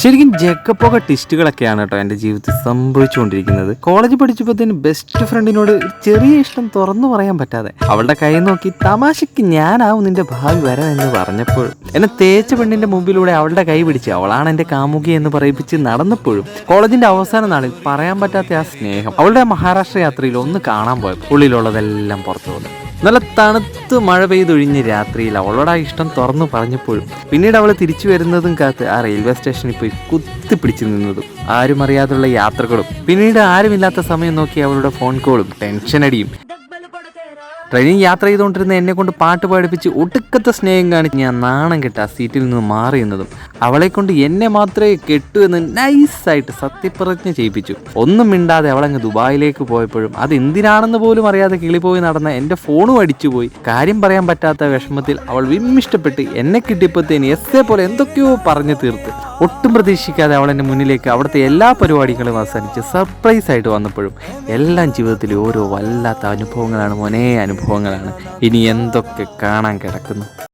ശരിക്കും ജക്കപ്പൊക്കെ ടിസ്റ്റുകളൊക്കെയാണ് കേട്ടോ എൻ്റെ ജീവിതത്തിൽ സംഭവിച്ചുകൊണ്ടിരിക്കുന്നത്. കോളേജ് പഠിച്ചപ്പോഴത്തേന് ബെസ്റ്റ് ഫ്രണ്ടിനോട് ഒരു ചെറിയ ഇഷ്ടം തുറന്നു പറയാൻ പറ്റാതെ അവളുടെ കൈ നോക്കി തമാശയ്ക്ക് ഞാനാവും നിന്റെ ഭാവി വരാം എന്ന് പറഞ്ഞപ്പോഴും എന്നെ തേച്ച പെണ്ണിന്റെ മുമ്പിലൂടെ അവളുടെ കൈ പിടിച്ച് അവളാണ് എൻ്റെ കാമുകി എന്ന് പറയിപ്പിച്ച് നടന്നപ്പോഴും കോളേജിന്റെ അവസാന നാളിൽ പറയാൻ പറ്റാത്ത ആ സ്നേഹം അവളുടെ മഹാരാഷ്ട്ര യാത്രയിൽ ഒന്ന് കാണാൻ പോയപ്പോൾ ഉള്ളിലുള്ളതെല്ലാം പുറത്തു വന്നു. നല്ല തണുത്ത് മഴ പെയ്തൊഴിഞ്ഞ് രാത്രിയിൽ അവളോട് ആ ഇഷ്ടം തുറന്നു പറഞ്ഞപ്പോഴും പിന്നീട് അവൾ തിരിച്ചു വരുന്നതും കാത്ത് ആ റെയിൽവേ സ്റ്റേഷനിൽ പോയി കുത്തിപ്പിടിച്ചു നിന്നതും ആരും അറിയാതുള്ള യാത്രകളും പിന്നീട് ആരുമില്ലാത്ത സമയം നോക്കി അവളുടെ ഫോൺ കോളും ടെൻഷനടിയും ട്രെയിനിൽ യാത്ര ചെയ്തുകൊണ്ടിരുന്ന എന്നെ കൊണ്ട് പാട്ട് പാടിപ്പിച്ച് ഒടുക്കത്തെ സ്നേഹം കാണിച്ച് ഞാൻ നാണം കെട്ട ആ സീറ്റിൽ നിന്ന് മാറിയുന്നതും അവളെ കൊണ്ട് എന്നെ മാത്രമേ കെട്ടു എന്ന് നൈസായിട്ട് സത്യപ്രതിജ്ഞ ചെയ്യിപ്പിച്ചു. ഒന്നും മിണ്ടാതെ അവളങ്ങ് ദുബായിലേക്ക് പോയപ്പോഴും അത് എന്തിനാണെന്ന് പോലും അറിയാതെ കിളിപോയി നടന്ന എൻ്റെ ഫോണും അടിച്ചുപോയി. കാര്യം പറയാൻ പറ്റാത്ത വിഷമത്തിൽ അവൾ വിമ്മിഷ്ടപ്പെട്ട് എന്നെ കിട്ടിയപ്പോഴത്തേന് എസ്സേ പോലെ എന്തൊക്കെയോ പറഞ്ഞു തീർത്ത് ഒട്ടും പ്രതീക്ഷിക്കാതെ അവൾ എൻ്റെ മുന്നിലേക്ക് അവിടുത്തെ എല്ലാ പരിപാടികളും അവസാനിച്ച് സർപ്രൈസ് ആയിട്ട് വന്നപ്പോഴും എല്ലാം ജീവിതത്തിൽ ഓരോ വല്ലാത്ത അനുഭവങ്ങളാണ് മോനെ, അനുഭവങ്ങളാണ്. ഇനി എന്തൊക്കെ കാണാൻ കിടക്കുന്നു.